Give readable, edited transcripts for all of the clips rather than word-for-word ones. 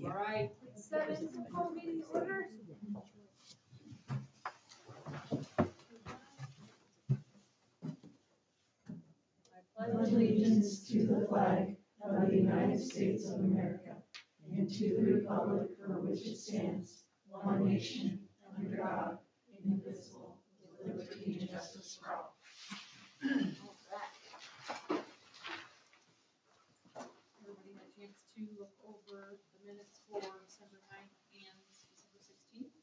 All right, 7, call meeting order. I pledge Allegiance to the flag of the United States of America and to the republic for which it stands, one nation, under God, indivisible, with liberty and justice for all. Everybody had a chance to look over the minutes for December 9th and December 16th.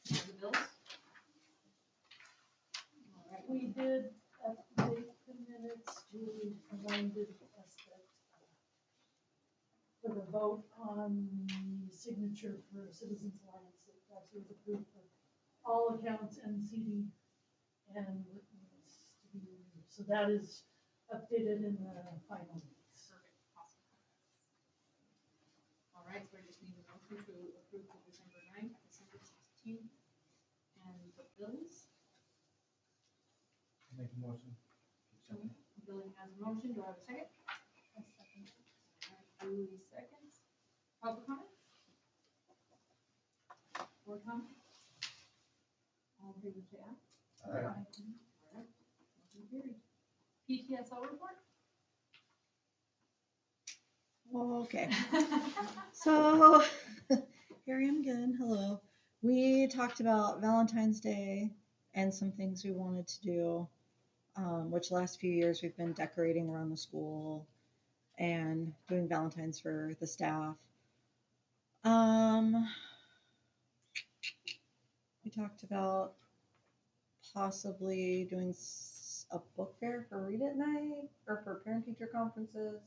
And the bills. All right, We did update the minutes to remind us that for the vote on the signature for Citizens Alliance, it actually was approved for all accounts and CD and witness to be removed. So that is updated in the final minutes. perfect, awesome. All right, so I just need a motion to approve the December 9th, December 16th, and the bills. Make a motion. Billy has a motion, do I have a second? A second. All right, Julie seconds. Public comment? Board comment? All in favor, say aye. Aye. All right, motion carried. PTSO report? Okay, so here I am again. Hello. We talked about Valentine's Day and some things we wanted to do, which last few years we've been decorating around the school and doing Valentine's for the staff. We talked about possibly doing a book fair for Read at Night or for parent-teacher conferences.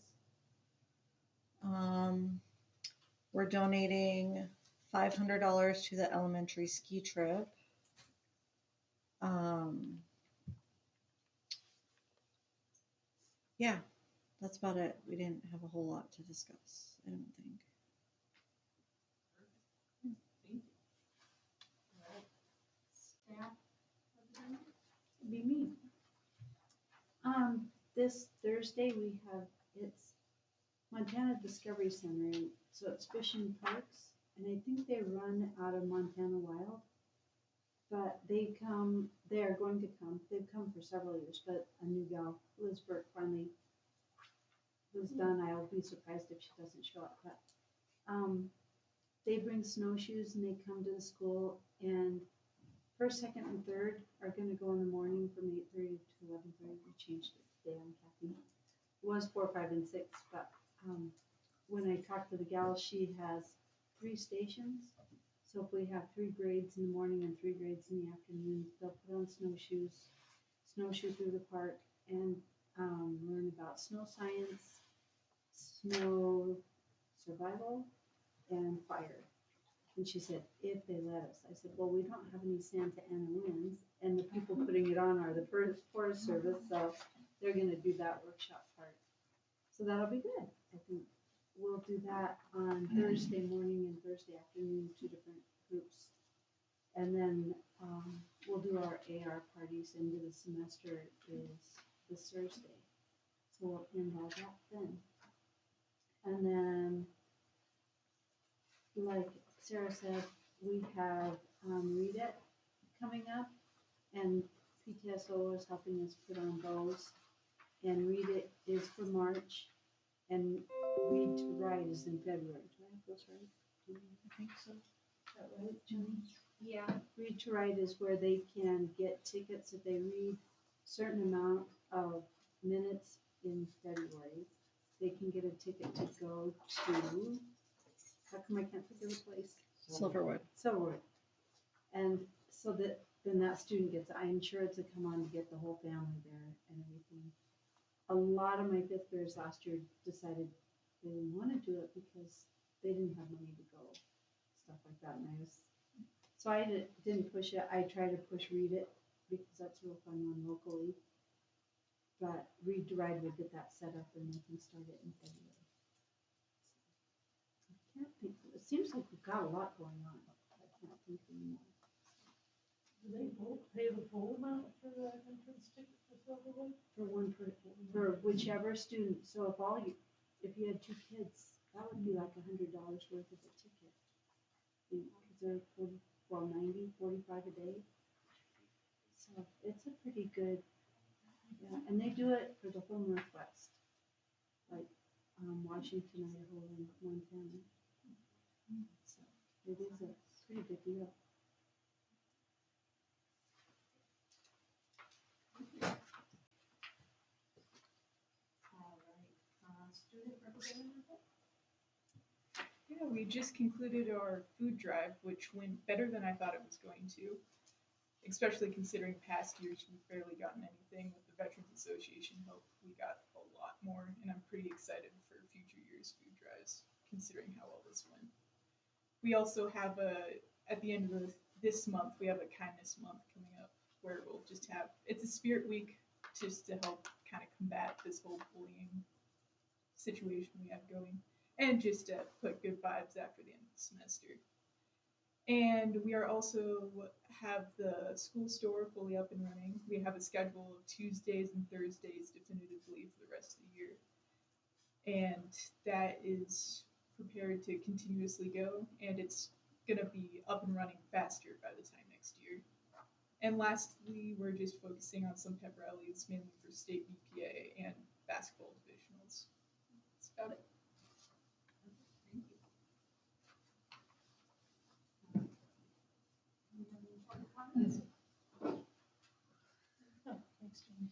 We're donating $500 to the elementary ski trip. Yeah, that's about it. We didn't have a whole lot to discuss, I don't think. Thank you. All right. Staff representative? Be me. This Thursday we have, it's Montana Discovery Center, and so it's Fish and Parks, and I think they run out of Montana Wild. But they are going to come, they've come for several years, but a new gal, Liz Burke, finally was done. I'll be surprised if she doesn't show up, but, they bring snowshoes and they come to the school, and first, second, and third are gonna go in the morning from 8:30 to 11:30. We changed it today on Kathy. It was 4, 5, and 6, but, when I talked to the gal, she has 3 stations. So if we have 3 grades in the morning and 3 grades in the afternoon, they'll put on snowshoe through the park, and learn about snow science, snow survival, and fire. And she said, if they let us. I said, well, we don't have any Santa Ana winds, and the people putting it on are the Forest Service, so they're gonna do that workshop part. So that'll be good. I think we'll do that on Thursday morning and Thursday afternoon, 2 different groups. And then, we'll do our AR parties, end of the semester is this Thursday. So we'll end all that then. And then, like Sarah said, we have, Read It coming up, and PTSO is helping us put on those. And Read It is for March, and Read to Write is in February. Do I have those right? I think so. Is that right, Jenny? Yeah. Read to Write is where they can get tickets if they read certain amount of minutes in February. They can get a ticket to go to, how come I can't think of the place? Silverwood. Silverwood. And so that, then that student gets, I'm sure it's a come on to get the whole family there and everything. A lot of my fifth graders last year decided they didn't want to do it because they didn't have money to go, stuff like that. And so I didn't push it. I tried to push Read It because that's a real fun one locally. But Read to Write will get that set up and they can start it in February. I can't think, it seems like we've got a lot going on. I can't think anymore. Do they both pay the full amount for the entrance ticket for Silverwood? For one for whichever student. So if you had 2 kids, that would be like $100 worth of a ticket. Because they're 45 a day. So it's a pretty good, yeah, and they do it for the whole Northwest, like Washington, Idaho, and Montana. So it is a pretty big deal. All right, student representative? Yeah, we just concluded our food drive, which went better than I thought it was going to, especially considering past years we've barely gotten anything. With the Veterans Association help, we got a lot more, and I'm pretty excited for future years' food drives, considering how well this went. We also have at the end of this month, we have a kindness month coming up, where we'll just have, it's a spirit week, just to help kind of combat this whole bullying situation we have going, and just to put good vibes after the end of the semester. And we are also have the school store fully up and running. We have a schedule of Tuesdays and Thursdays definitively for the rest of the year. And that is prepared to continuously go, and it's gonna be up and running faster by the time next year. And lastly, we're just focusing on some pep rallies, mainly for state BPA and basketball divisionals. That's about it. Thank you. Any other important comments? Oh, thanks, Jenny.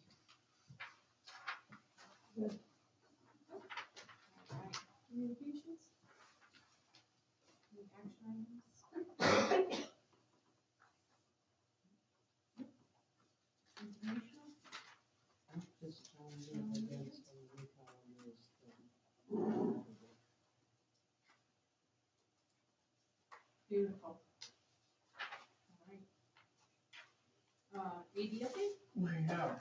Good. All right, communications? Any action items? Informational? Just against the calendars thing. Beautiful. All right. AD update? Yeah,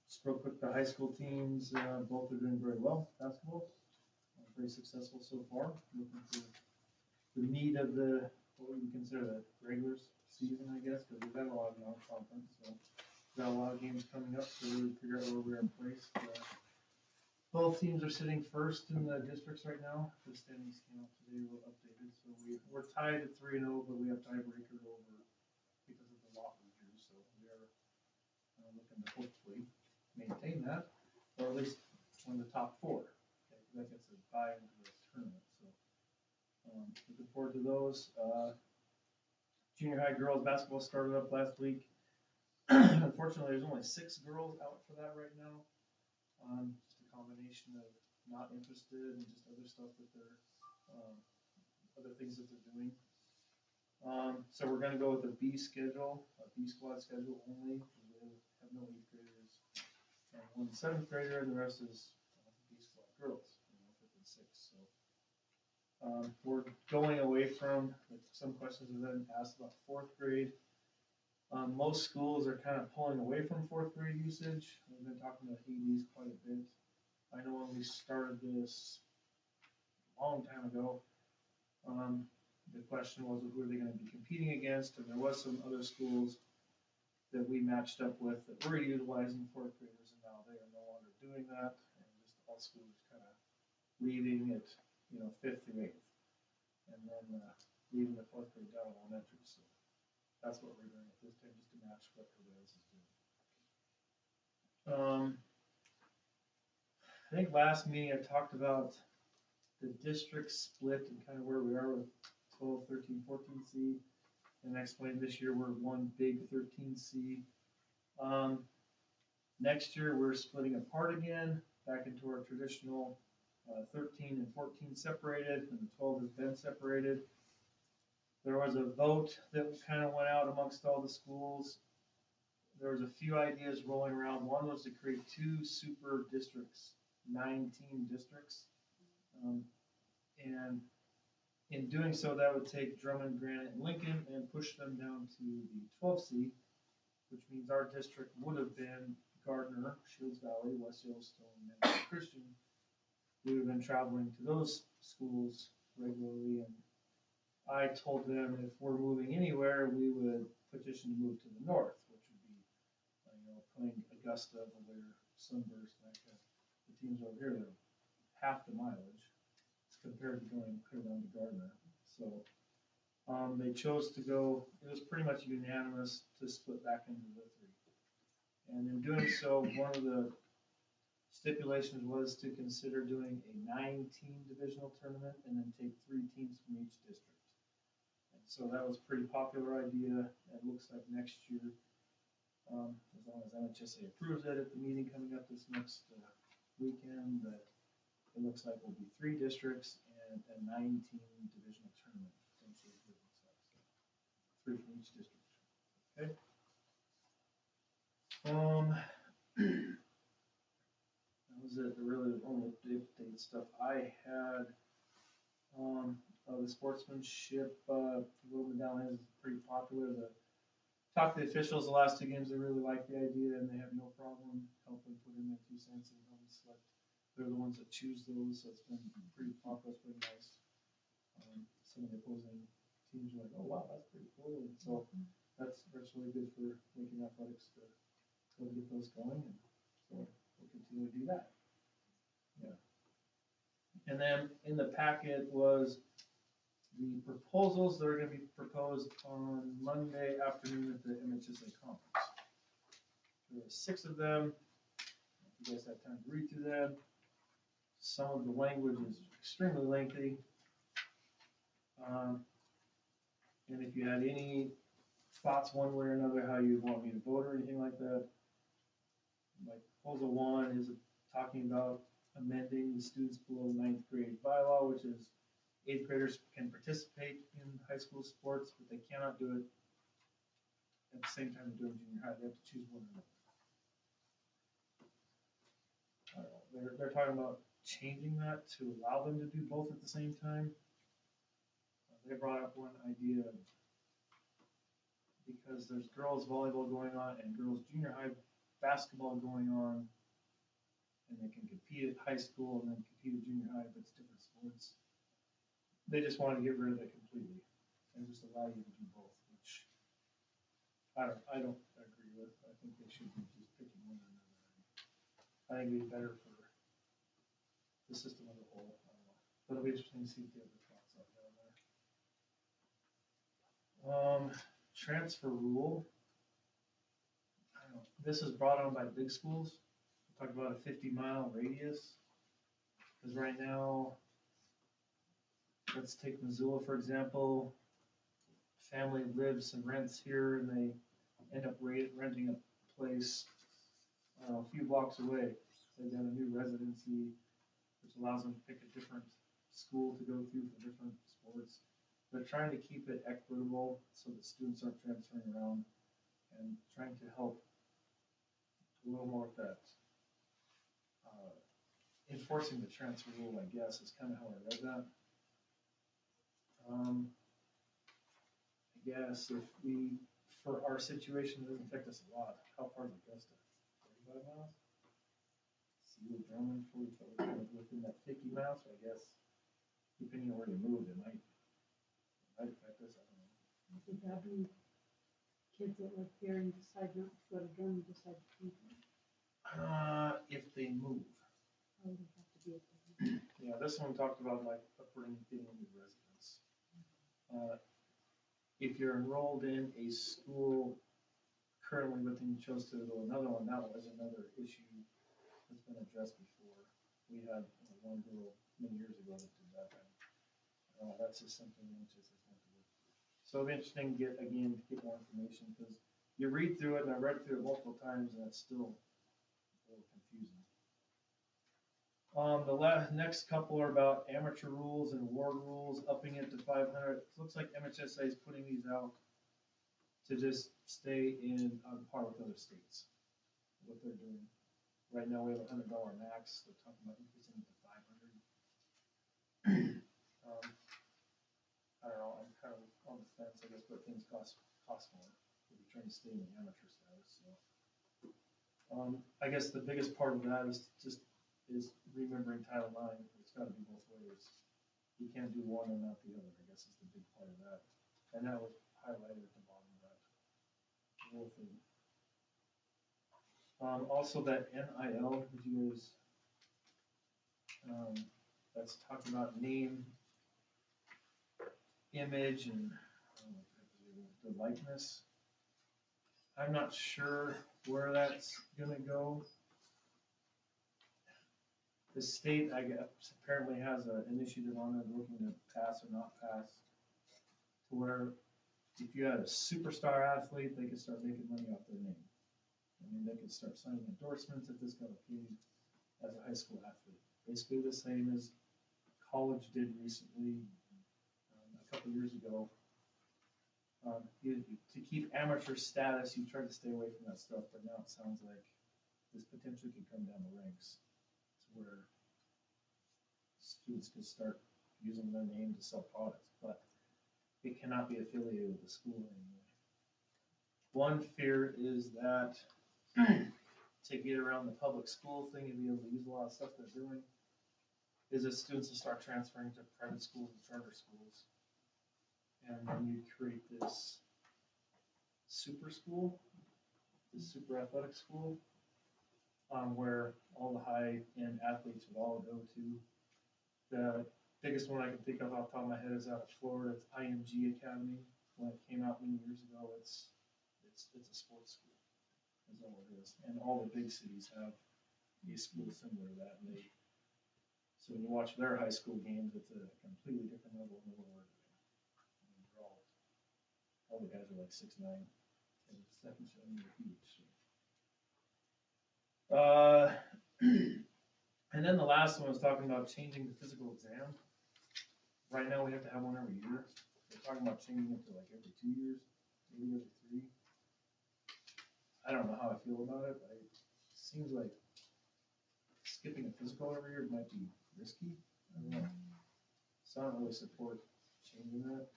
just real quick, the high school teams, both are doing very well, basketball, very successful so far. Looking for the meat of the, what we consider the regular season, I guess, because we've had a lot of non-conference, so we've got a lot of games coming up to really figure out where we are placed. Both teams are sitting first in the districts right now. The standings came out today, a little updated, so we're tied at 3-0, but we have tiebreaker over because of the lot review, so we are looking to hopefully maintain that, or at least one of the top 4. Okay, that gets us bye into the tournament, so looking forward to those. Junior high girls basketball started up last week. Unfortunately, there's only 6 girls out for that right now. Just a combination of not interested and just other stuff that they're, other things that they're doing. So we're gonna go with a B schedule, a B squad schedule only. We have no 8th graders and 1 7th grader, and the rest is B squad girls, 5th and 6th. So we're going away from, like, some questions have been asked about 4th grade. Most schools are kind of pulling away from 4th grade usage. We've been talking about ADs quite a bit. I know when we started this long time ago. The question was, who are they gonna be competing against, and there was some other schools that we matched up with that were utilizing fourth graders, and now they are no longer doing that, and just all schools kind of leaving it, fifth through eighth, and then leaving the fourth grade down elementary, so that's what we're doing at this time, just to match what Corvallis is doing. I think last meeting I talked about the district split and kind of where we are with 12, 13, 14C. And I explained this year we're one big 13C. Next year we're splitting apart again, back into our traditional 13 and 14 separated, and the 12 has been separated. There was a vote that kind of went out amongst all the schools. There was a few ideas rolling around. One was to create 2 super districts, 9-team districts. And in doing so, that would take Drummond, Granite, and Lincoln and push them down to the 12C, which means our district would have been Gardner, Shields Valley, West Yellowstone, and Christian. We would have been traveling to those schools regularly, and I told them if we're moving anywhere, we would petition to move to the north, which would be, playing Augusta, Valere, Sunburst, the teams over here, they're half the mileage compared to going clear down to Gardner. So they chose to go, it was pretty much unanimous to split back into the 3. And in doing so, one of the stipulations was to consider doing a 9-team divisional tournament and then take 3 teams from each district. And so that was a pretty popular idea. It looks like next year, as long as MHSA approves it at the meeting coming up this next weekend, that it looks like will be 3 districts and a 9-team divisional tournament. Essentially, it looks like. So 3 from each district. Okay. That was it. Really, the only update stuff I had. The sportsmanship World Medallion is pretty popular. Talked to the officials the last 2 games. They really like the idea, and they have no problem helping put in their 2 cents and help select. They're the ones that choose those, so it's been pretty popular, it's pretty nice. Some of the opposing teams are like, oh wow, that's pretty cool, and so that's really good for Lincoln Athletics to get those going, and so we'll continue to do that. Yeah. And then in the packet was the proposals that are going to be proposed on Monday afternoon at the MHSA conference. There were 6 of them. If you guys have time to read through them. Some of the language is extremely lengthy. And if you had any thoughts one way or another how you want me to vote or anything like that, like proposal 1 is talking about amending the students below 9th grade bylaw, which is 8th graders can participate in high school sports, but they cannot do it at the same time they're doing junior high. They have to choose one or another. I don't know. They're talking about changing that to allow them to do both at the same time. They brought up one idea because there's girls volleyball going on and girls junior high basketball going on, and they can compete at high school and then compete at junior high, but it's different sports. They just want to get rid of it completely and just allow you to do both, which I don't agree with. I think they should be just picking one or another. I think it'd be better for the system as a whole. I don't know. But it'll be interesting to see what the other thoughts are down there. Transfer rule. I don't know. This is brought on by big schools. We talked about a 50-mile radius. Because right now, let's take Missoula for example. Family lives and rents here, and they end up renting a place a few blocks away. They've got a new residency, which allows them to pick a different school to go through for different sports. They're trying to keep it equitable so that students aren't transferring around, and trying to help a little more with that. Enforcing the transfer rule, I guess, is kind of how I read that. I guess if we, for our situation, it doesn't affect us a lot. How far is Augusta? 35 miles? See, we're Drummond, 45, kind of within that 50 miles, so I guess depending on where you move, it might affect us, I don't know. I think that'd be kids that live here and decide not to go to Durham, decide to come here. If they move. Or would it have to be a thing? Yeah, this one talked about like upwarding family residence. If you're enrolled in a school currently, but then you chose to go another one, that was another issue that's been addressed before. We had one girl many years ago that did that, and that's just something MHS is going to work through. So it'll be interesting to get more information, because you read through it, and I read through it multiple times, and it's still a little confusing. The next couple are about amateur rules and award rules, upping it to 500. It looks like MHSA is putting these out to just stay on par with other states, what they're doing. Right now, we have $100 max. They're talking about increasing it to 500. I don't know. I'm kind of on the fence, I guess, but things cost more. We're trying to stay in the amateur status. So, I guess the biggest part of that is remembering Title IX. It's got to be both ways. You can't do one and not the other, I guess, is the big part of that. And that was highlighted at the bottom of that whole thing. Also that NIL, did you guys, that's talking about name, image, and the likeness. I'm not sure where that's gonna go. The state, I guess, apparently has an initiative on it looking to pass or not pass, to where if you had a superstar athlete, they could start making money off their name. I mean, they could start signing endorsements if this got paid as a high school athlete. Basically the same as college did recently, a couple years ago. To keep amateur status, you try to stay away from that stuff, but now it sounds like this potentially could come down the ranks to where students could start using their name to sell products, but it cannot be affiliated with the school anymore. One fear is that to get around the public school thing and be able to use a lot of stuff they're doing, is that students will start transferring to private schools and charter schools. And then you create this super school, this super athletic school, where all the high-end athletes would all go to. The biggest one I can think of off the top of my head is out of Florida. It's IMG Academy. When it came out many years ago, it's a sports school, is all it is. And all the big cities have a school similar to that. And so when you watch their high school games, it's a completely different level than what we're doing. I mean, all the guys are like 6'9", and the second show are huge. So. And then the last one was talking about changing the physical exam. Right now, we have to have one every year. They're talking about changing it to like every 2 years, maybe every 3. I don't know how I feel about it, but it seems like skipping a physical every year might be risky. I don't know. So I don't really support changing that.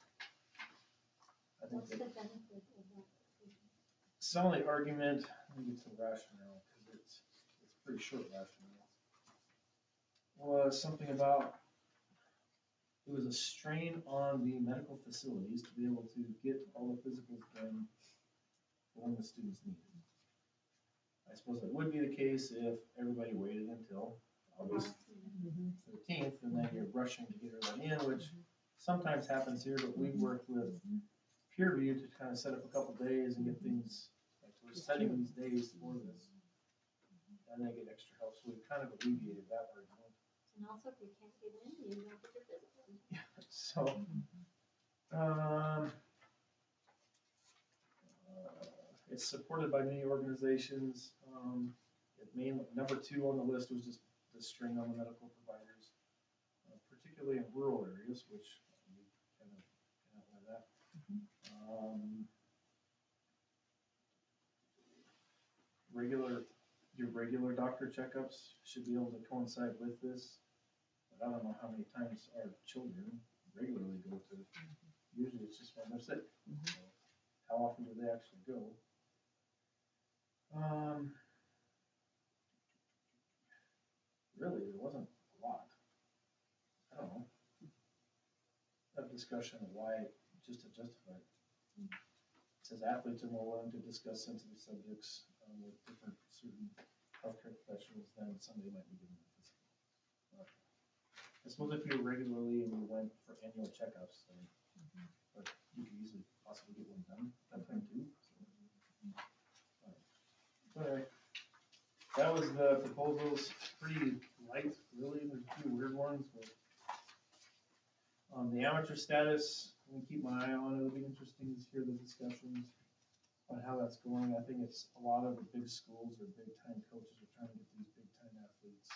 I think What's the that benefit of that? some of the argument, let me get to the rationale, because it's pretty short rationale, was something about it was a strain on the medical facilities to be able to get all the physicals done when the students need it. I suppose that would be the case if everybody waited until August 13th, and then you're rushing to get everybody in, which sometimes happens here, but we work with peer review to kind of set up a couple days and get things, like we're setting these days for this. And they get extra help, so we've kind of alleviated that argument. And also, if you can't get in, you don't get your physical. So, it's supported by many organizations. Number 2 on the list was just the strain on the medical providers, particularly in rural areas, which we kind of have that. Your regular doctor checkups should be able to coincide with this. But I don't know how many times our children regularly go to. Usually it's just when they're sick. So how often do they actually go? Really, there wasn't a lot. I don't know. discussion of why, just to justify it. It says athletes are more willing to discuss sensitive subjects with different certain healthcare professionals than somebody might be doing a physical. I suppose if you were regularly and you went for annual checkups, then, but you could easily possibly get one done at that time too. So anyway, that was the proposals, pretty light, really, there's a few weird ones, but the amateur status, I'm gonna keep my eye on it, it'll be interesting to hear the discussions on how that's going. I think it's a lot of the big schools or big time coaches are trying to get these big time athletes.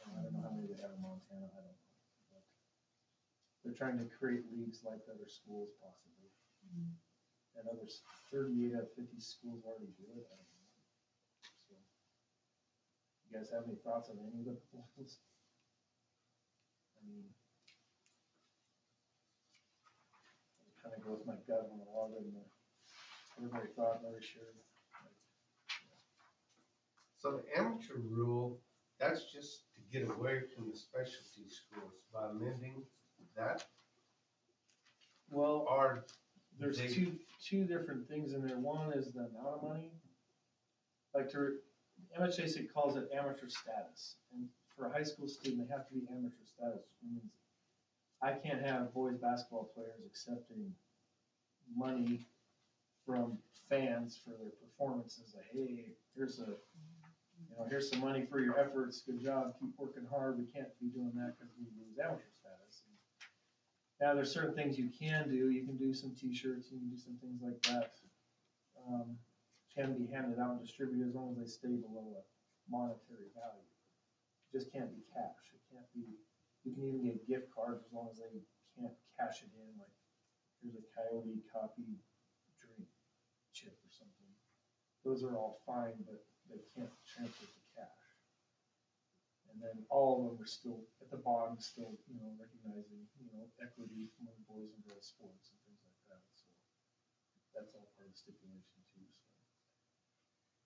I don't know how many they have in Montana, I don't know, but they're trying to create leagues like other schools possibly. And others, 38 out of 50 schools already do it, I don't know. So, you guys have any thoughts on any of the proposals? I mean, kind of go with my gut on a lot of them. Everybody thought, never shared. So the amateur rule, that's just to get away from the specialty schools by amending that, Well, or there's they- two different things in there. One is the amount of money. Like MHSA calls it amateur status. And for a high school student, they have to be amateur status, which means I can't have boys basketball players accepting money from fans for their performances. Like, hey, here's some money for your efforts. Good job. Keep working hard. We can't be doing that because we lose amateur status. Now, there's certain things you can do. You can do some T-shirts. You can do some things like that. Can be handed out and distributed as long as they stay below a monetary value. It just can't be cash. It can't be. You can even get gift cards as long as they can't cash it in. Like, here's a Coyote copy drink chip or something. Those are all fine, but they can't transfer to cash. And then all of them are still at the bottom, still recognizing equity among boys and girls sports and things like that. So that's all part of the stipulation too.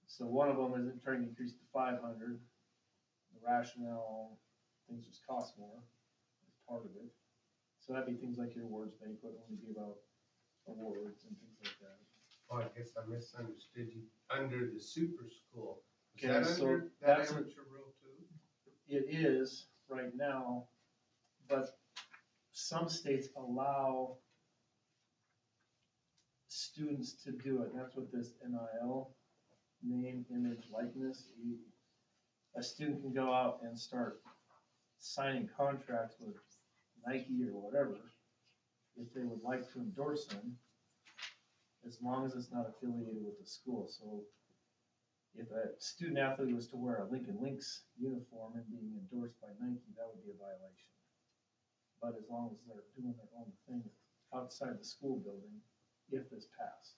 So one of them is trying to increase it to 500. The rationale, things just cost more is part of it. So that'd be things like your awards banquet when we give out awards and things like that. oh, I guess I misunderstood you, under the super school. Is Okay, that so under that that's amateur rule too? It is right now, but some states allow students to do it. That's what this NIL, name, image, likeness. A student can go out and start signing contracts with Nike or whatever if they would like to endorse them, as long as it's not affiliated with the school. So if a student athlete was to wear a Lincoln Lynx uniform and being endorsed by Nike, that would be a violation. But as long as they're doing their own thing outside the school building, if this passed.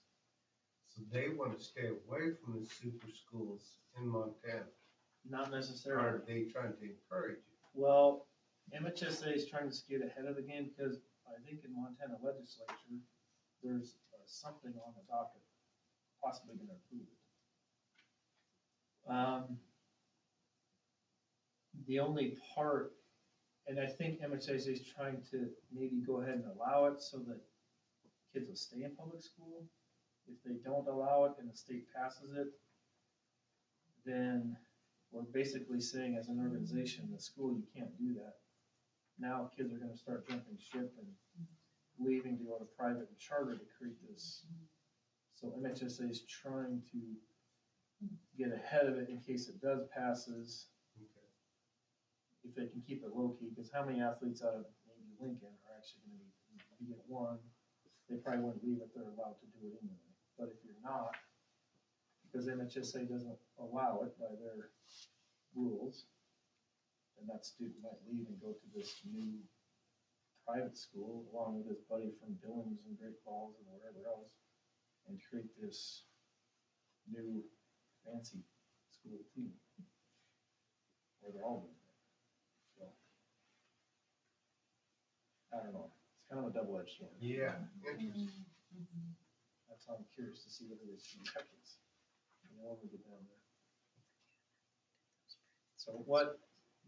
So they want to stay away from the super schools in Montana, Not or necessarily. are they trying to encourage it? Well, MHSA is trying to get ahead of the game because I think in Montana legislature, there's something on the docket, possibly going to approve it. The only part, and I think MHSA is trying to maybe go ahead and allow it so that kids will stay in public school. If they don't allow it and the state passes it, then we're basically saying as an organization, the school, you can't do that. Now kids are gonna start jumping ship and leaving to go to private and charter to create this. So MHSA is trying to get ahead of it in case it does passes, Okay. if they can keep it low key, because how many athletes out of maybe Lincoln are actually gonna be, if you get one, they probably wouldn't leave if they're allowed to do it anyway. But if you're not, because MHSA doesn't allow it by their rules, then that student might leave and go to this new private school along with his buddy from Billings and Great Falls and wherever else, and create this new fancy school team. Or they're all doing it. So, I don't know, it's kind of a double-edged sword. Yeah, interesting. That's why I'm curious to see whether they see brackets. When we get down there. So what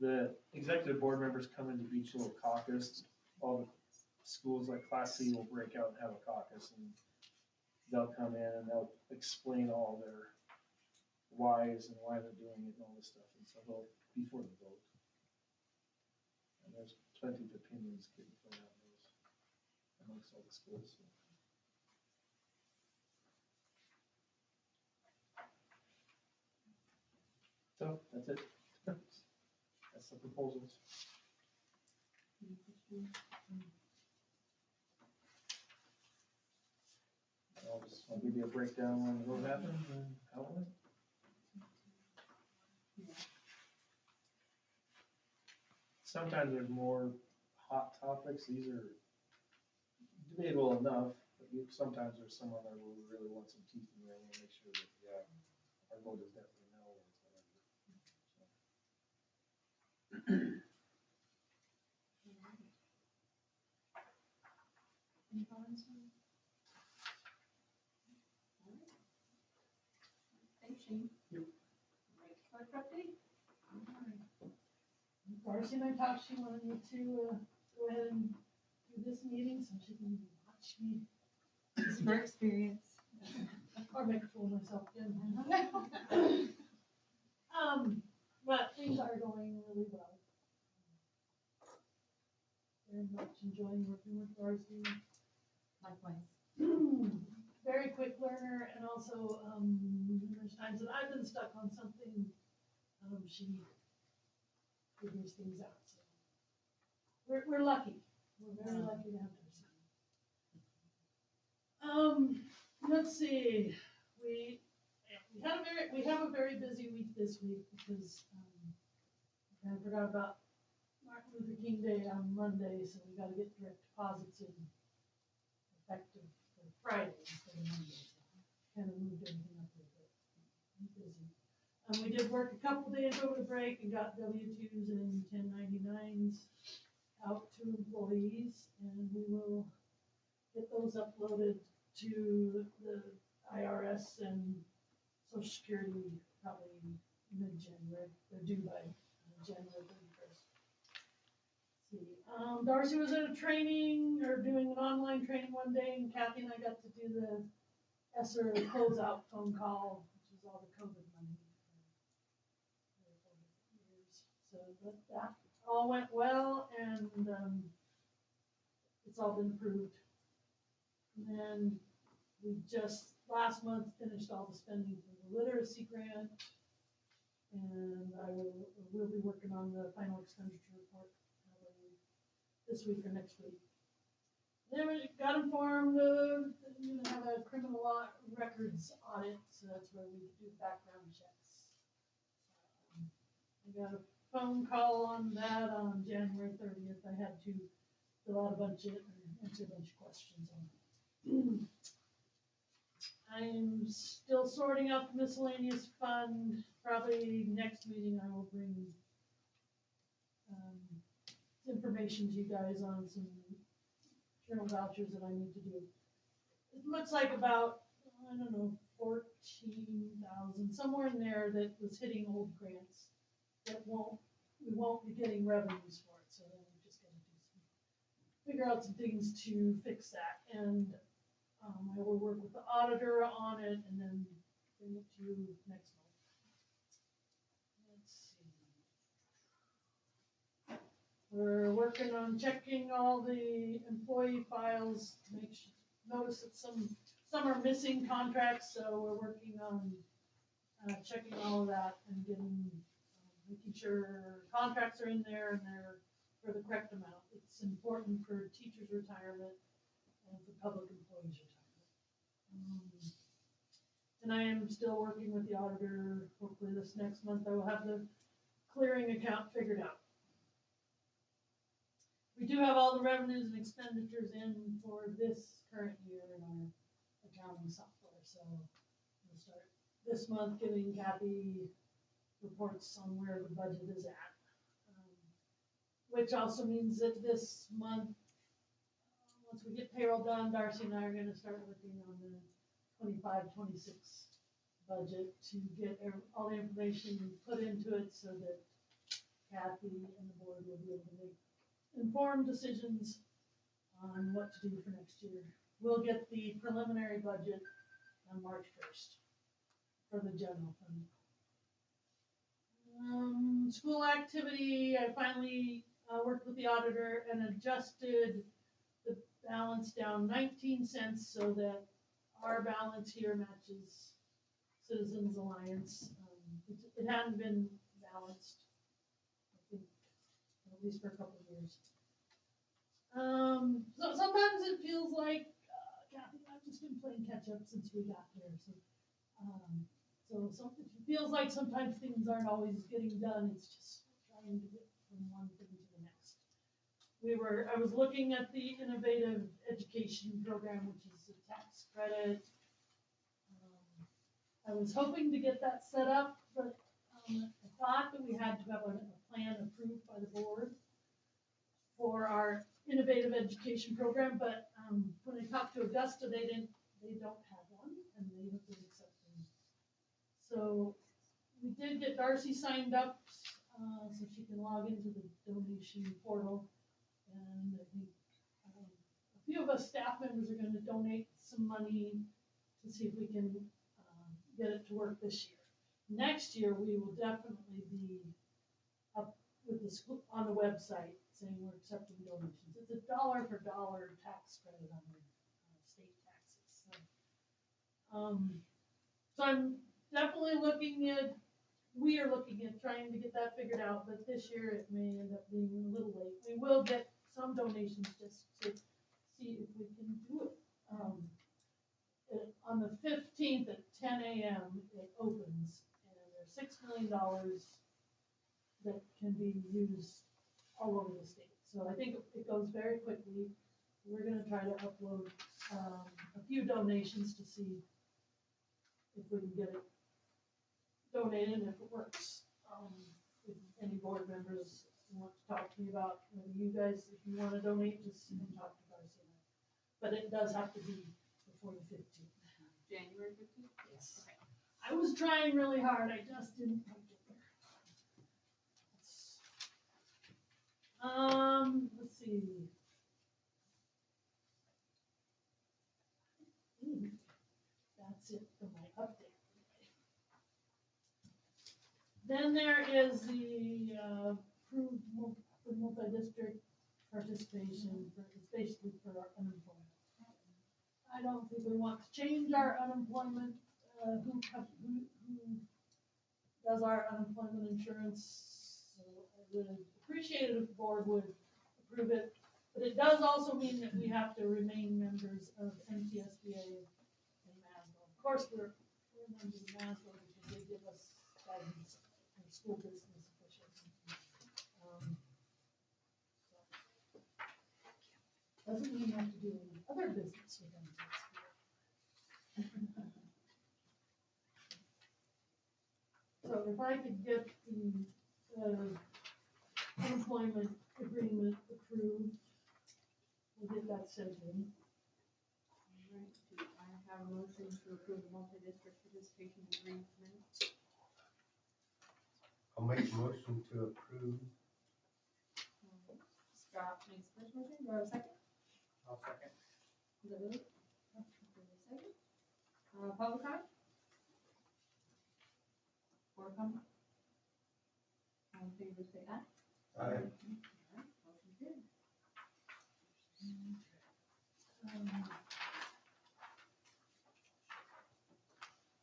the executive board members come into each little caucus, all the schools like Class C will break out and have a caucus, and they'll come in and they'll explain all their whys and why they're doing it and all this stuff, and so they'll, before the vote. And there's plenty of opinions getting thrown out those amongst all the schools, so. So, that's it. That's the proposals. I'll give you a breakdown on what happened and how it went. Sometimes there's more hot topics, these are debatable enough, but sometimes there's some other where we really want some teeth in there, and we'll make sure that, yeah, our vote is definitely no, or it's whatever. Any comments? Thanks, Shane. Yep. Right, clerk update? Darcy and I talked, she wanted me to, go ahead and do this meeting so she can watch me. Just for experience. Or make a fool of myself again. But things are going really well. Very much enjoying working with Darcy. Likewise. Very quick learner, and also, there's times that I've been stuck on something, she figures things out, so. We're lucky, we're very lucky to have Darcy. Let's see, we have a very busy week this week because, I forgot about Martin Luther King Day on Monday, so we gotta get direct deposits in effective for Friday instead of Monday. Kind of moved everything up a little bit. I'm busy. We did work a couple days over the break and got W-2s and 1099s out to employees, and we will get those uploaded to the IRS and Social Security probably mid-January. They're due by January 31st. See, Darcy was at a training or doing an online training one day, and Kathy and I got to do the ESSER closeout phone call, which is all the COVID money for 4 years. So that all went well, and it's all been approved. And we just last month finished all the spending for the literacy grant, and we'll be working on the final expenditure report probably this week or next week. Then we got informed that we're gonna have a criminal law records audit, so that's where we do background checks. I got a phone call on that on January 30th. I had to fill out answer a bunch of questions on it. I'm still sorting out the miscellaneous fund. Probably next meeting I will bring information to you guys on some journal vouchers that I need to do. It looks like about, I don't know, 14,000, somewhere in there that was hitting old grants that we won't be getting revenues for it, so then we just gotta figure out some things to fix that. And I will work with the auditor on it and then bring it to you next month. Let's see. We're working on checking all the employee files to notice that some are missing contracts, so we're working on checking all of that and making sure contracts are in there and they're for the correct amount. It's important for teachers' retirement and for public employees' retirement. And I am still working with the auditor. Hopefully this next month I will have the clearing account figured out. We do have all the revenues and expenditures in for this current year in our accounting software, so we'll start this month giving Kathy reports on where the budget is at. Which also means that this month, once we get payroll done, Darcy and I are gonna start working on the 25-26 budget to get all the information put into it so that Kathy and the board will be able to make informed decisions on what to do for next year. We'll get the preliminary budget on March 1st for the general fund. School activity, I finally worked with the auditor and adjusted the balance down 19 cents so that our balance here matches Citizens Alliance. It hadn't been balanced, I think, at least for a couple of years. So sometimes it feels like, Kathy, I've just been playing catch up since we got here. So it feels like sometimes things aren't always getting done. It's just trying to get from one thing to the next. I was looking at the innovative education program, which is a tax credit. I was hoping to get that set up, but I thought that we had to have a plan approved by the board for our innovative education program, but when I talked to Augusta, they don't have one, and they have been accepting. So we did get Darcy signed up, so she can log into the donation portal, and I think a few of us staff members are going to donate some money to see if we can get it to work this year. Next year, we will definitely be up with the school on the website saying we're accepting donations. It's a dollar for dollar tax credit on the state taxes. So I'm definitely we are looking at trying to get that figured out, but this year it may end up being a little late. We will get some donations just to see if we can do it. On the 15th at 10 a.m. it opens, and there's $6 million that can be used all over the state. So I think it goes very quickly. We're going to try to upload a few donations to see if we can get it donated and if it works. If any board members want to talk to me about, you guys, if you want to donate, just talk to Darcy. But it does have to be before the 15th. January 15th? Yes. Okay. I was trying really hard. I just didn't quite get there. Let's see. That's it for my update. Then there is the approved multi-district participation. It's basically for our unemployment. I don't think we want to change our unemployment, who does our unemployment insurance. So I would appreciate it if the board would approve it. But it does also mean that we have to remain members of NTSBA and MASBO. Of course, we're members of MASBO because they give us guidance in school business officials. Doesn't mean you have to do any other business with them. So if I could get the employment agreement approved, we'll get that sent in. Alright, do I have a motion to approve the multi-district participation agreement? I'll make a motion to approve. Scott makes the first motion, do I have a second? I'll second. Is that Lily? Second. Public comment? Or comment? All in favor, say aye. Aye. Motion carried.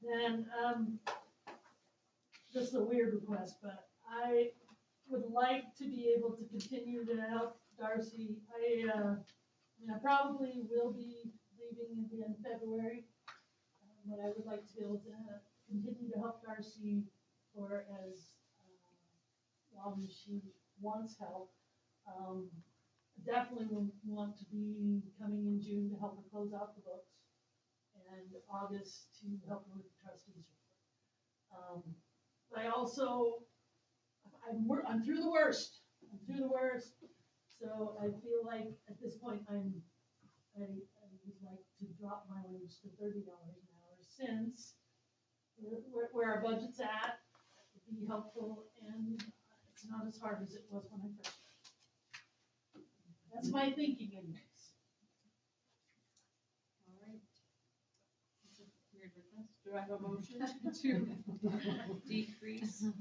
Then, this is a weird request, but I would like to be able to continue to help Darcy. I probably will be leaving at the end of February, but I would like to be able to continue to help Darcy for as long as she wants help. Definitely want to be coming in June to help her close out the books, and August to help her with the trustees report. I also, I'm through the worst. I'm through the worst. So I feel like at this point I would like to drop my wage to $30 an hour, since where our budget's at would be helpful, and it's not as hard as it was when I first started. That's my thinking anyways. Yes, do I have a motion to decrease the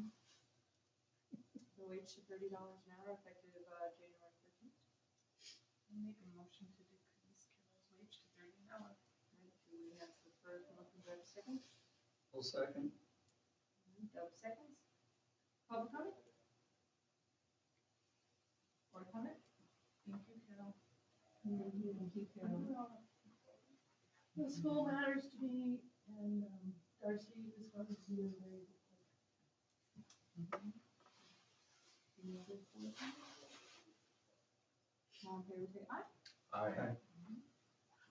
wage to $30 an hour effective January 13th? Make a motion to decrease Carol's wage to 30 an hour. Right, do we have the first motion, do I have a second? Full second. Doug seconds. Public comment? Board comment? Thank you, Carol. Thank you, Carol. The school matters to me, and Darcy is going to be a very good player. Any other board comment? All in favor, say aye. Aye.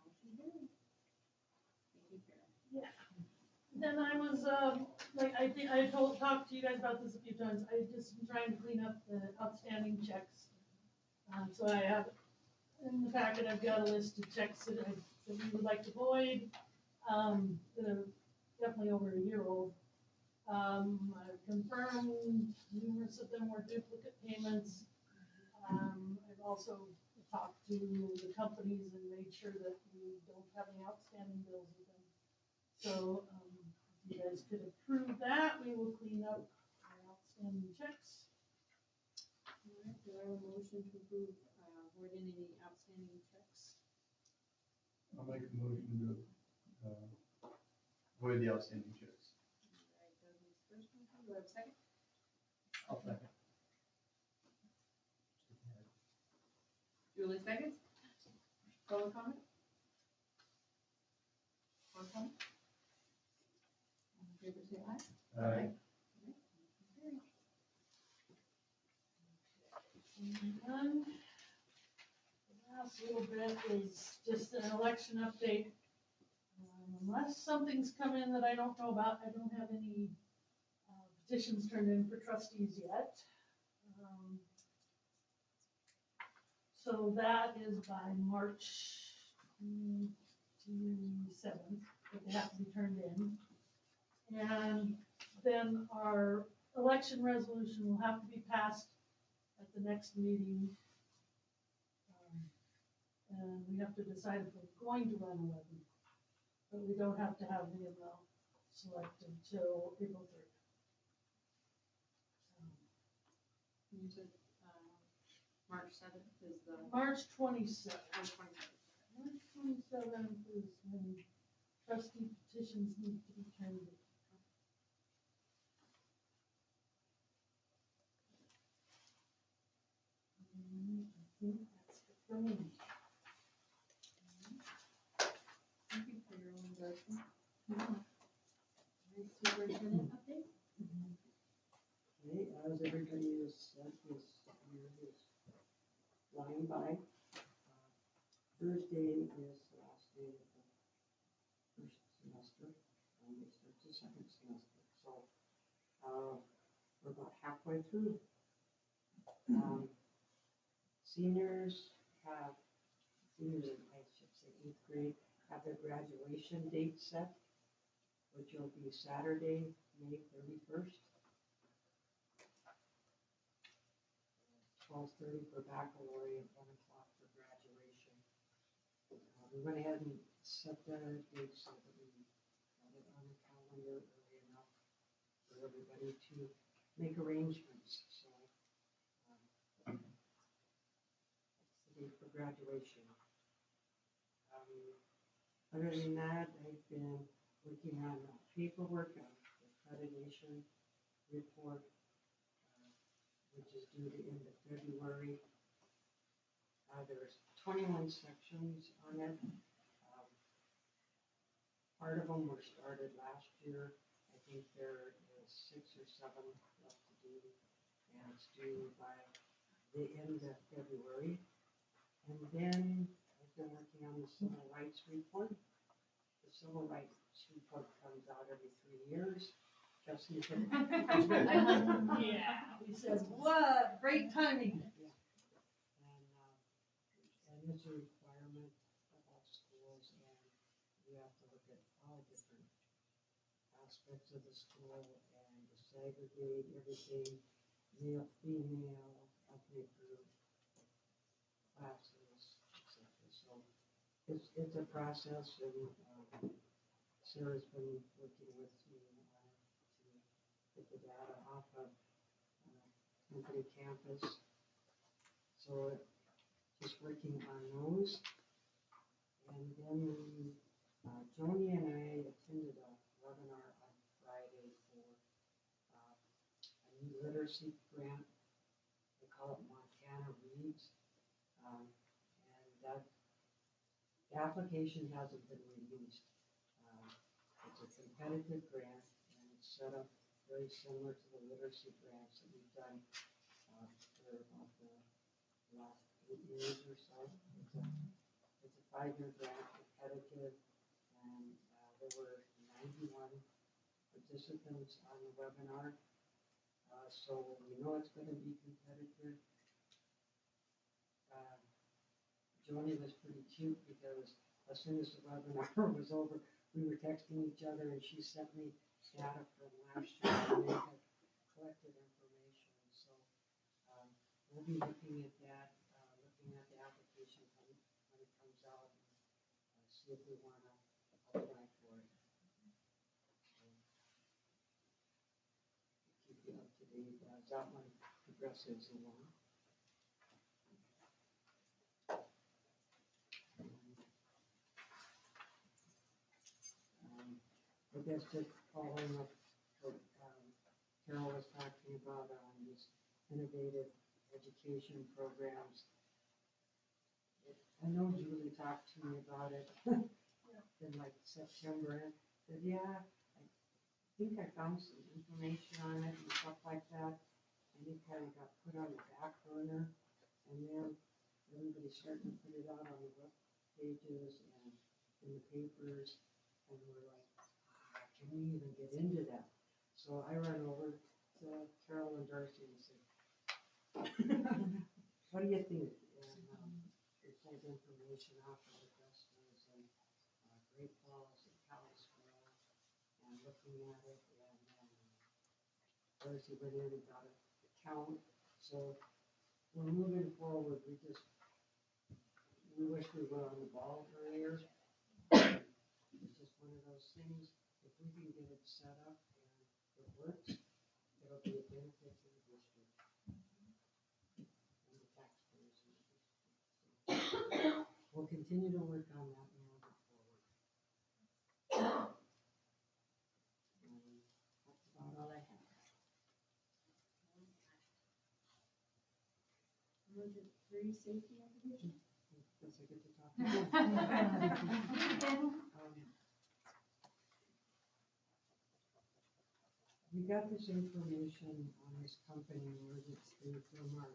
Motion carried. Thank you, Carol. Then I was, I think I talked to you guys about this a few times, I just been trying to clean up the outstanding checks. So I have, in the packet, I've got a list of checks that we would like to void, that are definitely over a year old. I've confirmed numerous of them were duplicate payments. I've also talked to the companies and made sure that we don't have any outstanding bills with them. So, if you guys could approve that, we will clean up our outstanding checks. All right, do I have a motion to approve, voiding any outstanding checks? I'll make a motion to void the outstanding checks. All right, Doug makes first motion, do I have a second? I'll second. Julie seconds. Public comment? Board comment? All in favor, say aye. Aye. And then, the last little bit is just an election update. Unless something's come in that I don't know about, I don't have any petitions turned in for trustees yet. So that is by March 27th, that they have to be turned in. And then our election resolution will have to be passed at the next meeting. And we have to decide if we're going to run 11, but we don't have to have the amount selected till April 3rd. You said, March 7th is the. March 27th. March 27th. March 27th is when trustee petitions need to be turned in. I think that's it for me. Thank you for your own judgment. All right, superintendent update? Okay, as everybody has said, this year is flying by. Thursday is the last day of the first semester, and we start the second semester, so, we're about halfway through. Seniors, I should say 8th grade, have their graduation date set, which will be Saturday, May 31st. 12:30 for baccalaureate, 1 o'clock for graduation. We went ahead and set the date so that we had it on the calendar early enough for everybody to make arrangements, so. That's the date for graduation. Other than that, I've been working on paperwork, the accreditation report, which is due to end of February. There's 21 sections on it. Part of them were started last year. I think there is 6 or 7 left to do, and it's due by the end of February. And then I've been working on the civil rights report. The civil rights report comes out every 3 years. Justin said, Yeah, we said, what, great timing. and it's a requirement of all schools, and you have to look at all different aspects of the school and disaggregate everything, male, female, ethnic group, classes, etc. So it's a process, and Sarah's been working with me to get the data off of company campus. So just working on those. And then Joni and I attended a webinar on Friday for a new literacy grant. They call it Montana Reads. And that the application hasn't been released. It's a competitive grant and it's set up very similar to the literacy grants that we've done for about the last 8 years or so. It's a 5-year grant, competitive, and there were 91 participants on the webinar. So we know it's going to be competitive. Joni was pretty cute because as soon as the webinar was over, we were texting each other and she sent me data from last year and they had collected information. So we'll be looking at that, looking at the application when it comes out and see if we want to apply for it. Keep you up to date as that one progresses along. I guess just following up what Carol was talking about on these innovative education programs. I know Julie talked to me about it in like September and said, yeah, I think I found some information on it and stuff like that. And it kind of got put on the back burner. And then everybody started to put it out on the web pages and in the papers. And we're like, can we even get into that? So I ran over to Carol and Darcy and said, what do you think? And we pulled information off of Augustus and Great Falls and Kalispell and looking at it. And then Darcy went in and got a count. So we're moving forward. We wish we were on the ball earlier. It's just one of those things. If we can get it set up and it works, it'll be a benefit to the district and the taxpayers in the district. So we'll continue to work on that and move it forward. That's about all I have. Emergent 3 safety activation. Guess I get to talk again. We got this information on this company emergency from our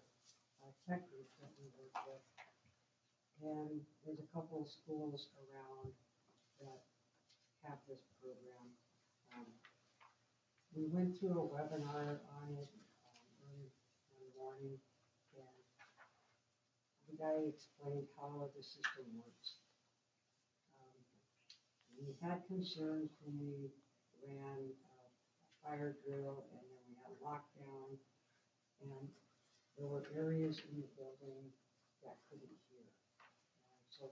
tech group that we work with. And there's a couple of schools around that have this program. We went through a webinar on it early one morning, and the guy explained how the system works. We had concerns when we ran fire drill, and then we had lockdown, and there were areas in the building that couldn't hear. So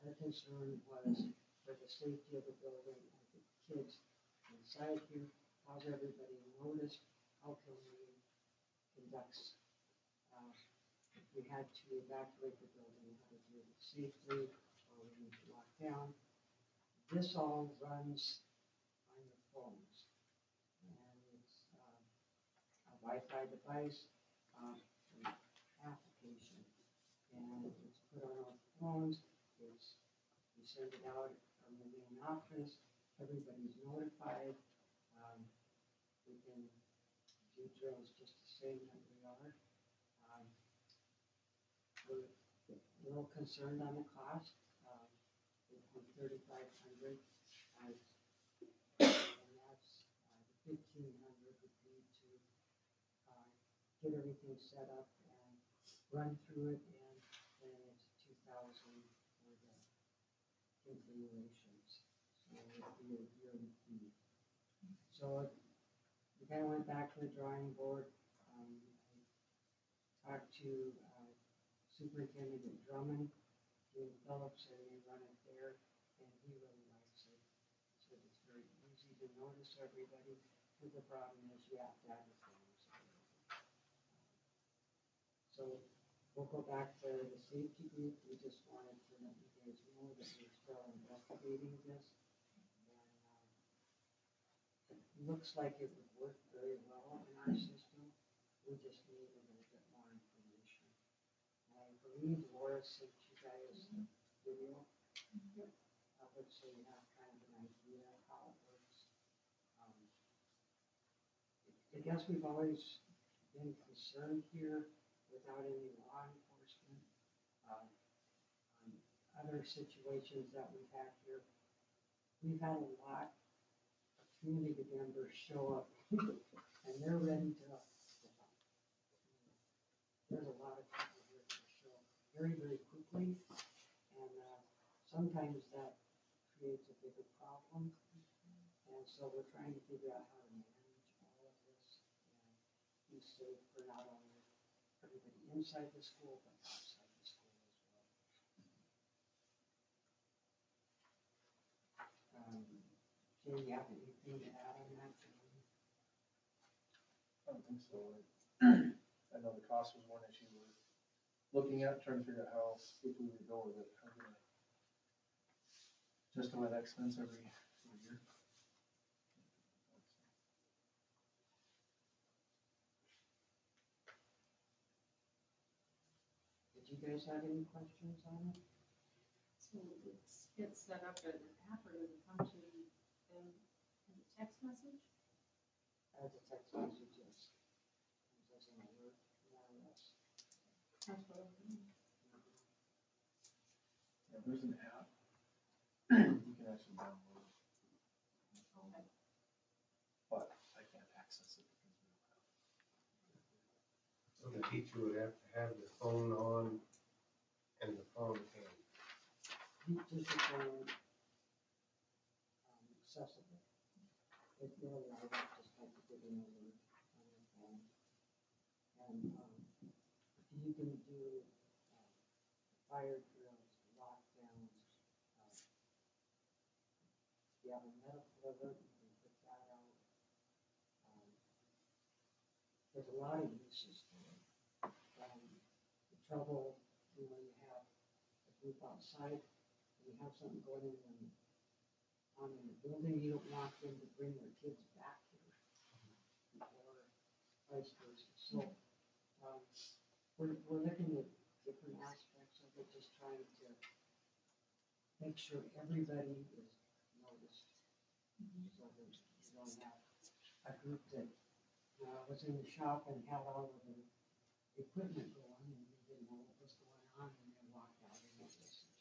our concern was for the safety of the building and the kids inside here. How's everybody noticed? How can we conduct, if we had to evacuate the building, how to do it safely, or we need to lock down. This all runs on your phones. And it's a Wi-Fi device, an application, and it's put on our phones. We send it out from the main office. Everybody's notified. We can do drills just the same that we are. We're a little concerned on the cost. It's $3,500. And that's the $1,500 would be to get everything set up and run through it, and then it's $2,000 for the continuations. So it'll be a yearly fee. So we kind of went back to the drawing board. I talked to Superintendent Drummond, Jim Phillips, and they run it there, and he really likes it. He said it's to notice everybody, but the problem is you have to have the phones available. So we'll go back to the safety group, we just wanted to let you guys know that we're still investigating this. And it looks like it would work very well in our system, we just need a little bit more information. And I believe Laura sent you guys the video of it, so you have kind of an idea of how it works. I guess we've always been concerned here without any law enforcement. On other situations that we've had here, we've had a lot of community members show up and they're ready to help. There's a lot of people here that show up very, very quickly, and sometimes that creates a bigger problem. And so we're trying to figure out how to manage all of this and be safe for not only everybody inside the school, but outside the school as well. Jane, you have anything to add on that? I don't think so. I know the cost was one issue we're looking at, trying to figure out how quickly we go with it. How can I justify that expense every year? Did you guys have any questions on it? So it's set up as an app or does it come to them as a text message? As a text message, yes. As an alert, more or less. That's what I mean. Yeah, there's an app. You can actually download it, Okay. but I can't access it because we don't have it. So the teacher would have to have the phone on and the phone in. Just a phone, accessible. It really, I would just like to get an alert on your phone. And, you can do, fire drills, lockdowns. If you have a medical alert, you can put that out. There's a lot of uses for it. The trouble, when you have a group outside, and you have something going on in the building, you don't want them to bring their kids back here. Or vice versa. So, we're looking at different aspects of it, just trying to make sure everybody is noticed. So that you don't have a group that, was in the shop and had all of the equipment going and they didn't know what was going on and they walked out in this situation.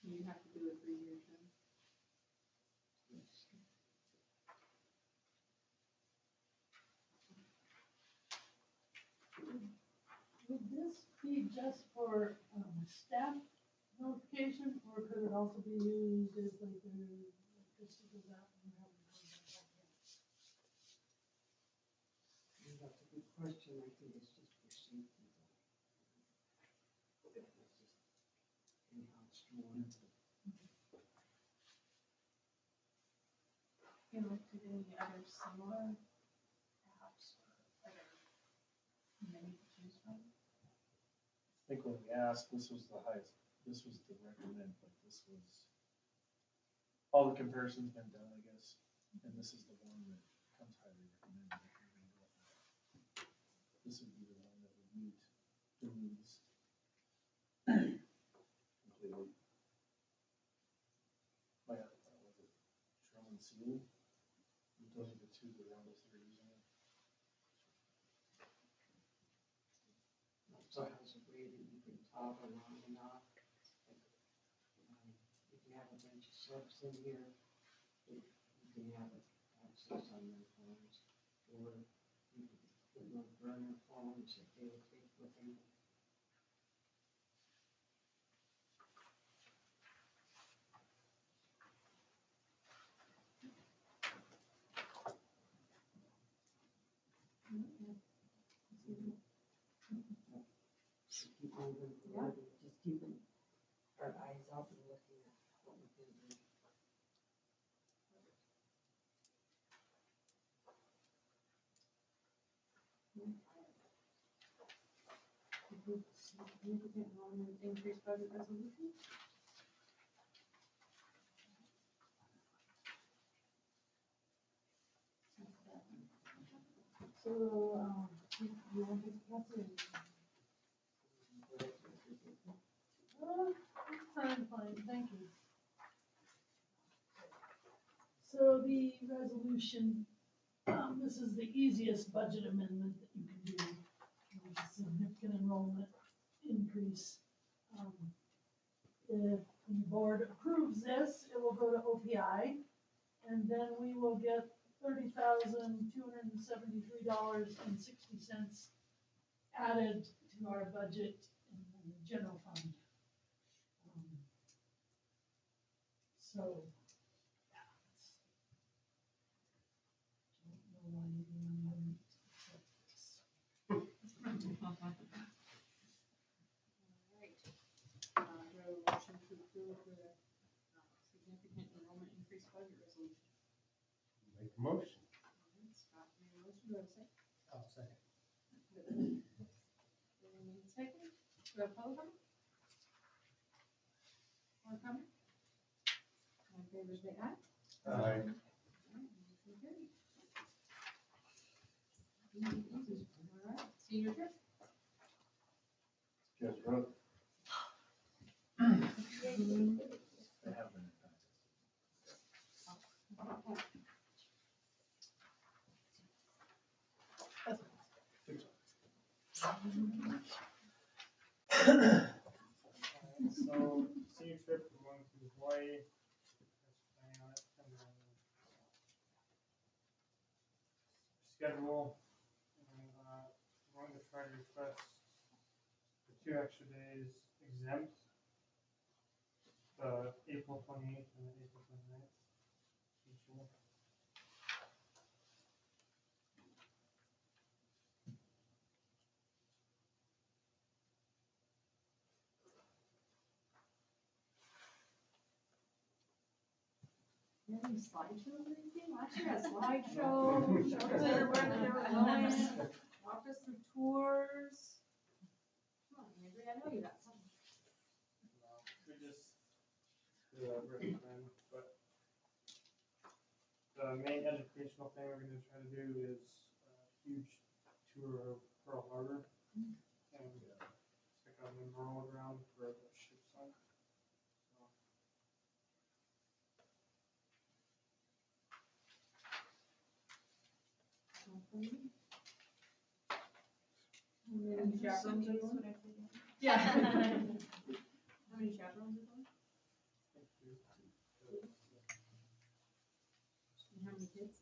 You have to do a 3-year term. Yes. Would this be just for staff notification, or could it also be used as like electricity goes out and you have to go back in? That's a good question. I think it's just for safety. It's just in-house more. You looked at any other similar apps or other many to choose from? I think when we asked, this was the highest, this was the recommend, but this was, all the comparisons been done, I guess, and this is the one that comes highly recommended. If you're gonna go with that. This would be the one that would meet the needs completely. My, was it Sherman Sealy? Those are the two around us that are using it. Also has a way that you can toggle on and off. Like, if you have a bunch of subs in here, you can have access on their phones. Or you can get those burner phones that they will take with them. Keep moving forward, just keep them, our Approve significant enrollment increase budget resolution. So, you want to answer? Fine, thank you. So the resolution, this is the easiest budget amendment that you can do. There's a significant enrollment increase. If the board approves this, it will go to OPI, and then we will get $30,273.60 added to our budget in the general fund. So, yeah. Don't know why anyone wouldn't accept this. Alright. Do I have a motion to approve the significant enrollment increase budget resolution? Make a motion. Scott made a motion, do I have a second? I'll second. Any second? Do I have public comment? Or comment? All in favor, say aye. Aye. Motion carried. Easy peasy. All right, senior trip. Guess what? Yay. They have been impacted. So, senior trip, we're going to Hawaii, that's planning on it, and then schedule, and, we're going to try to request the 2 extra days exempt, the April 28th and the April 29th each year. You have any slideshows or anything? Last year had slideshows, showed us everywhere that they were going, walked us through tours. Come on, Andrew, I know you got something. We just do a written plan, but the main educational thing we're gonna try to do is a huge tour of Pearl Harbor and check out the memorial ground for the ship site. So, How many chaperones are going? Yeah. How many chaperones are going? thank you. And how many kids?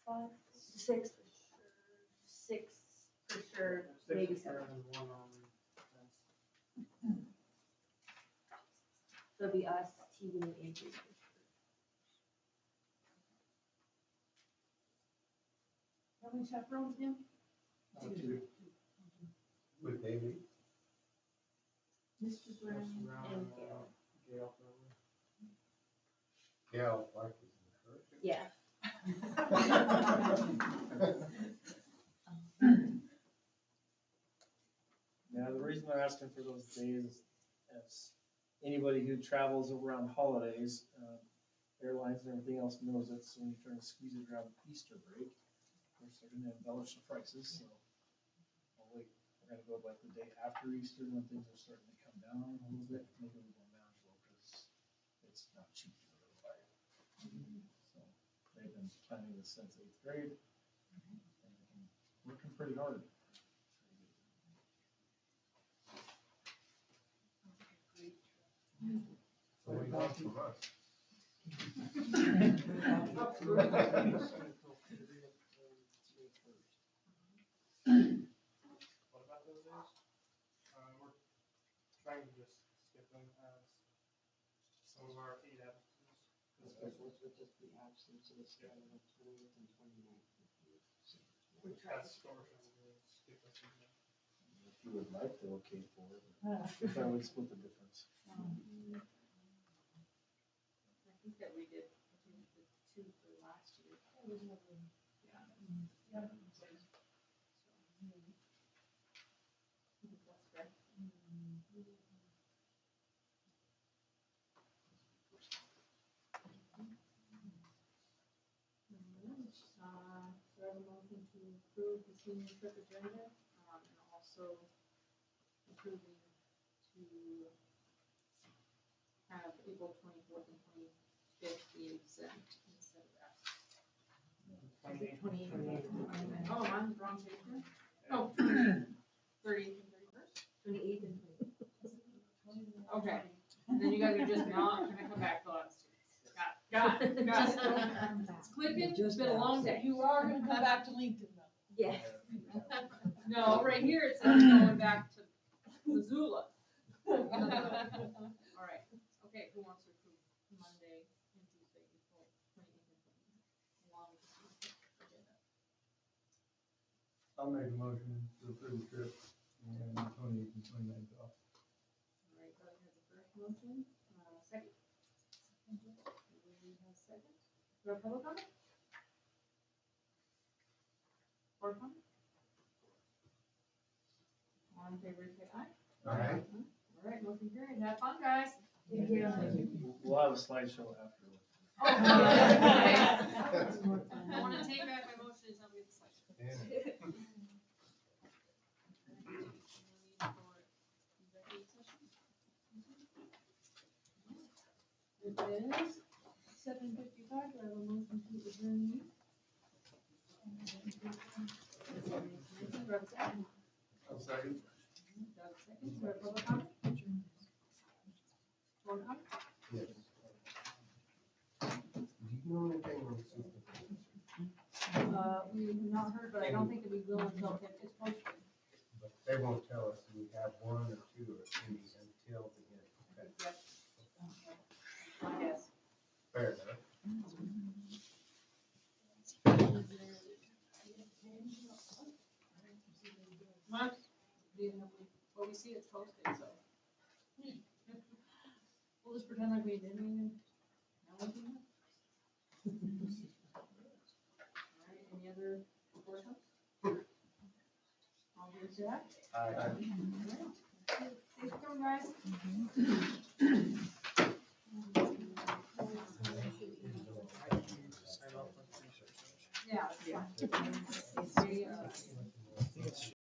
5, 6 for sure. 6 for sure, maybe 7. And one on fence. So it'll be us, Tegan and Andrew for sure. How many chaperones again? Two. With David. Mr. Brown Mr. Brown and and Gail. Gail probably. Gail Clark is in her. Yeah. Yeah, the reason they're asking for those days is anybody who travels around holidays, airlines and everything else knows it, so when you're trying to squeeze it around Easter break, of course, they're gonna embellish the prices, so. Oh wait, we're gonna go like the day after Easter when things are starting to come down a little bit, make it a little more manageable, because it's not cheap for everybody. So, they've been planning this since 8th grade, and they've been working pretty hard. So what do you want from us? What about those days? We're trying to just skip them as some of our 8 absences. This would just be absent to the schedule of 20th and 29th. That's what we're trying to do, is skip us from there. If you would like, they're okay for it, if I would split the difference. I think that we did, I think the 2 for last year. So I have a motion to approve the senior trip agenda, and also approving to have April 24th and 25th be exempt instead of that. 28th. Oh, I'm the wrong page here. Oh, 30th and 31st? 28th and 28th. Okay, and then you guys are just not gonna come back till us. Got it. It's clicking, it's been a long day. You are gonna come back to LinkedIn though. Yeah. No, right here it says going back to Missoula. All right, okay, who wants to approve Monday and Tuesday, April 28th and 29th, along with the Tuesday agenda? I'll make a motion to approve the trip and 28th and 29th off. All right, Doug has the first motion, second. Everybody has second. Do I have public comment? Board comment? All in favor, say aye. Alright. All right, motion carried. Have fun, guys. Thank you. We'll have a slideshow afterwards. Oh, I wanna take back my motion and tell me it's like. Yeah. It is 7:55. Do I have a motion to adjourn the meeting? Do I have a second? I'll second. Doug seconds. Do I have public comment? Board comment? Yes. Do you know anything on super? We have not heard, but I don't think that we will until it's posted. But they won't tell us we have one or two or three until the end. Okay. Yep. I guess. Fair enough. What? Well, we see it's posted, so. We'll just pretend like we didn't even know anything. All right, any other board comments? All good with that? Aye. Thanks for coming, guys. Sign off on research. Yeah, it's fine. They,